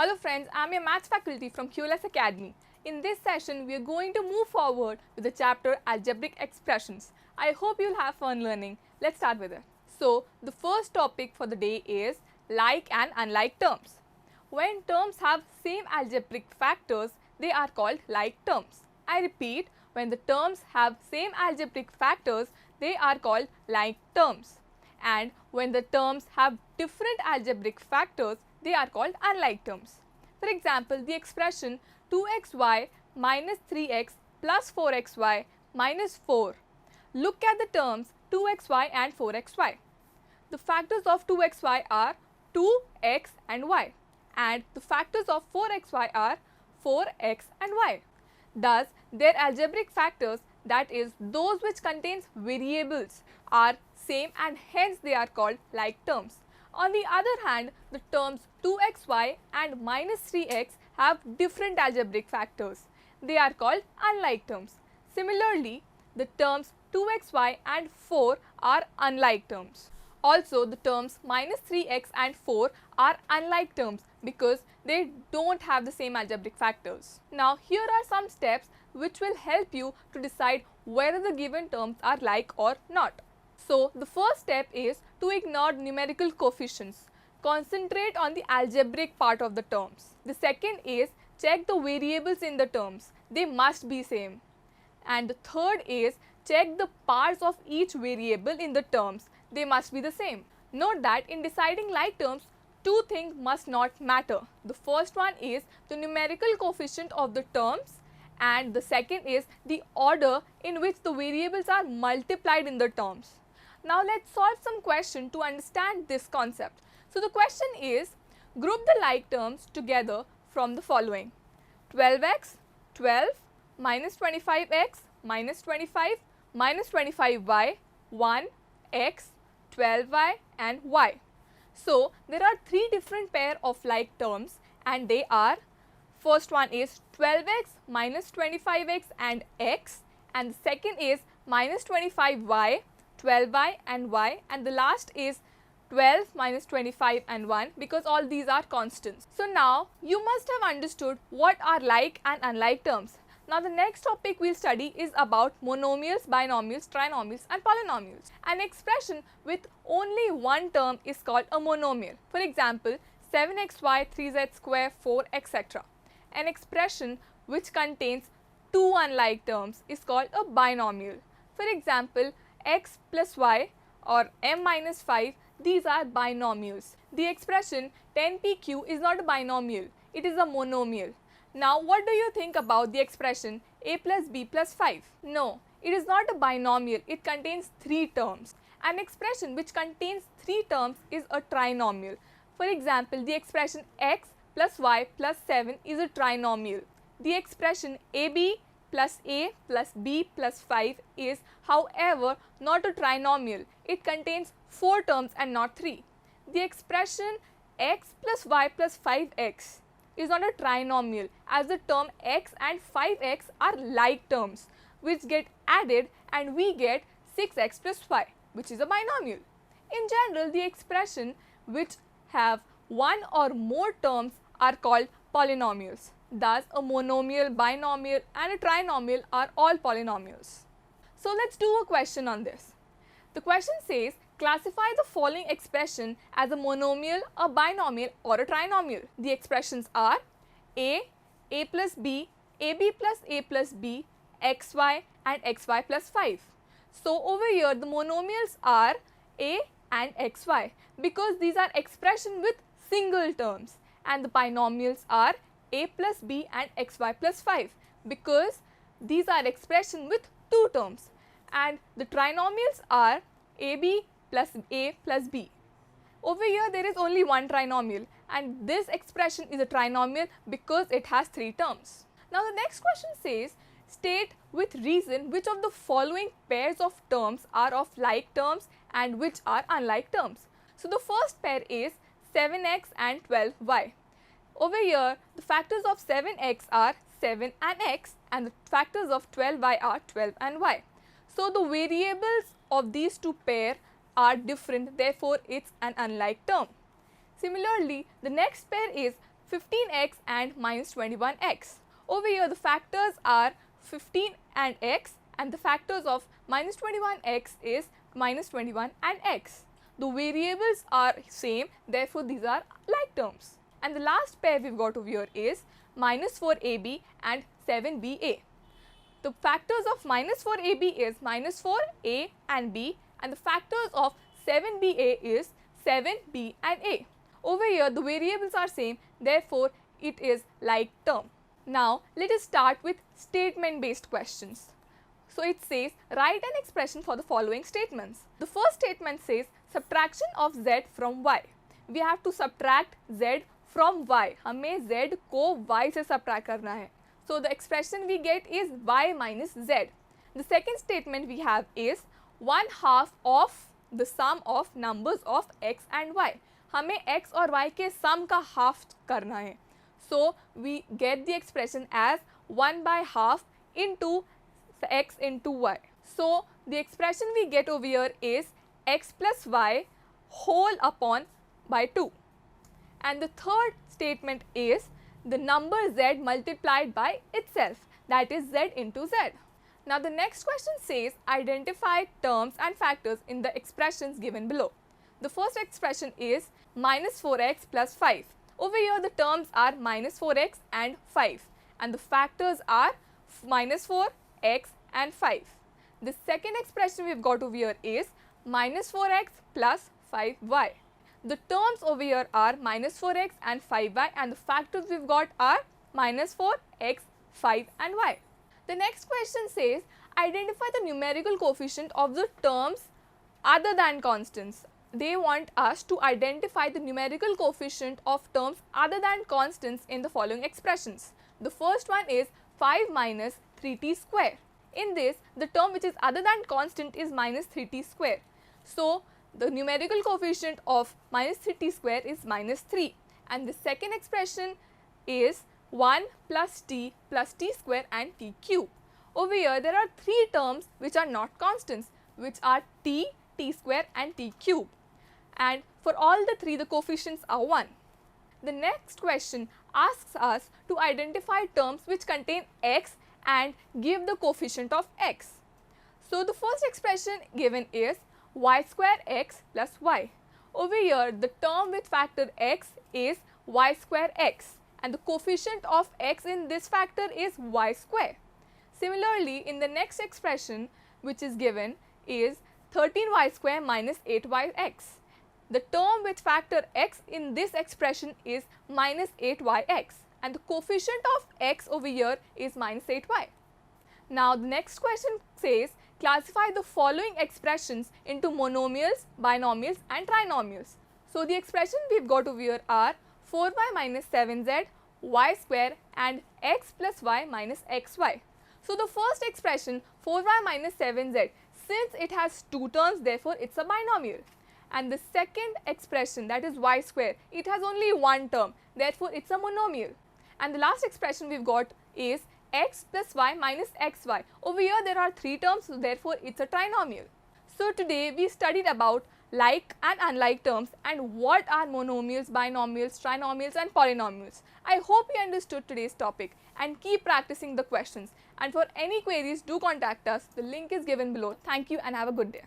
Hello friends, I am your maths faculty from QLS Academy. In this session, we are going to move forward with the chapter Algebraic Expressions. I hope you'll have fun learning. Let's start with it. So, the first topic for the day is like and unlike terms. When terms have same algebraic factors, they are called like terms. I repeat, when the terms have same algebraic factors, they are called like terms. And when the terms have different algebraic factors, they are called unlike terms. For example, the expression 2xy minus 3x plus 4xy minus 4. Look at the terms 2xy and 4xy. The factors of 2xy are 2x and y, and the factors of 4xy are 4x and y. Thus, their algebraic factors, that is, those which contains variables, are same and hence they are called like terms. On the other hand, the terms 2xy and minus 3x have different algebraic factors. They are called unlike terms. Similarly, the terms 2xy and 4 are unlike terms. Also, the terms minus 3x and 4 are unlike terms because they don't have the same algebraic factors. Now, here are some steps which will help you to decide whether the given terms are like or not. So, the first step is to ignore numerical coefficients. Concentrate on the algebraic part of the terms. The second is check the variables in the terms. They must be same. And the third is check the parts of each variable in the terms. They must be the same. Note that in deciding like terms, two things must not matter. The first one is the numerical coefficient of the terms, and the second is the order in which the variables are multiplied in the terms. Now let's solve some question to understand this concept. So the question is, group the like terms together from the following: 12x, 12, minus 25x, minus 25, minus 25y, 1, x, 12y and y. So there are three different pair of like terms, and they are, first one is 12x minus 25x and x, and the second is minus 25y, 12y and y, and the last is 12 minus 25 and 1, because all these are constants. So now you must have understood what are like and unlike terms. Now the next topic we'll study is about monomials, binomials, trinomials and polynomials. An expression with only one term is called a monomial. For example, 7xy, 3z square, 4, etc. An expression which contains two unlike terms is called a binomial. For example, x plus y or m minus 5, these are binomials. The expression 10pq is not a binomial, it is a monomial. Now, what do you think about the expression a plus b plus 5? No, it is not a binomial, it contains three terms. An expression which contains three terms is a trinomial. For example, the expression x plus y plus 7 is a trinomial. The expression ab plus a plus b plus 5 is, however, not a trinomial. It contains four terms and not three. The expression x plus y plus 5x is not a trinomial, as the term x and 5x are like terms which get added and we get 6x plus y, which is a binomial. In general, the expression which have one or more terms are called polynomials. Thus, a monomial, binomial and a trinomial are all polynomials. So let's do a question on this. The question says, classify the following expression as a monomial, a binomial or a trinomial. The expressions are a plus b, ab plus a plus b, xy and xy plus 5. So over here the monomials are a and xy because these are expression with single terms, and the binomials are a plus b and xy plus 5 because these are expression with two terms, and the trinomials are ab plus a plus b. Over here there is only one trinomial, and this expression is a trinomial because it has three terms. Now the next question says, state with reason which of the following pairs of terms are of like terms and which are unlike terms. So the first pair is 7x and 12y. Over here the factors of 7x are 7 and x, and the factors of 12y are 12 and y. So the variables of these two pair are different, therefore it's an unlike term. Similarly, the next pair is 15x and minus 21x. Over here the factors are 15 and x, and the factors of minus 21x is minus 21 and x. The variables are same, therefore these are like terms. And the last pair we've got over here is minus 4ab and 7ba. The factors of minus 4ab is minus 4a and b, and the factors of 7ba is 7b and a. Over here the variables are same, therefore it is like term. Now let us start with statement based questions. So it says write an expression for the following statements. The first statement says subtraction of z from y. We have to subtract z from y. हमें z को y से subtract करना है. So the expression we get is y minus z. The second statement we have is 1/2 of the sum of numbers of x and y. हमें x और y के sum का half करना है. So we get the expression as 1/2 into x into y. So the expression we get over here is x plus y whole upon by 2. And the third statement is the number z multiplied by itself, that is z into z. Now the next question says identify terms and factors in the expressions given below. The first expression is minus 4x plus 5. Over here the terms are minus 4x and 5, and the factors are minus 4x and 5. The second expression we've got over here is minus 4x plus 5y. The terms over here are minus 4x and 5y, and the factors we've got are minus 4x, 5 and y. The next question says identify the numerical coefficient of the terms other than constants. They want us to identify the numerical coefficient of terms other than constants in the following expressions. The first one is 5 minus 3t square. In this, the term which is other than constant is minus 3t square. So the numerical coefficient of minus 3t square is minus 3. And the second expression is 1 plus t square and t cube. Over here there are three terms which are not constants, which are t square and t cube. And for all the three the coefficients are 1. The next question asks us to identify terms which contain x and give the coefficient of x. So the first expression given is y square x plus y. Over here the term with factor x is y square x, and the coefficient of x in this factor is y square. Similarly, in the next expression which is given is 13y square minus 8yx. The term with factor x in this expression is minus 8yx, and the coefficient of x over here is minus 8y. Now the next question says classify the following expressions into monomials, binomials and trinomials. So the expression we've got over here are 4y minus 7z, y square and x plus y minus xy. So the first expression 4y minus 7z, since it has two terms, therefore it's a binomial. And the second expression, that is y square, it has only one term, therefore it's a monomial. And the last expression we've got is x plus y minus xy. Over here there are three terms, so therefore it's a trinomial. So today we studied about like and unlike terms and what are monomials, binomials, trinomials and polynomials. I hope you understood today's topic and keep practicing the questions. And for any queries, do contact us. The link is given below. Thank you and have a good day.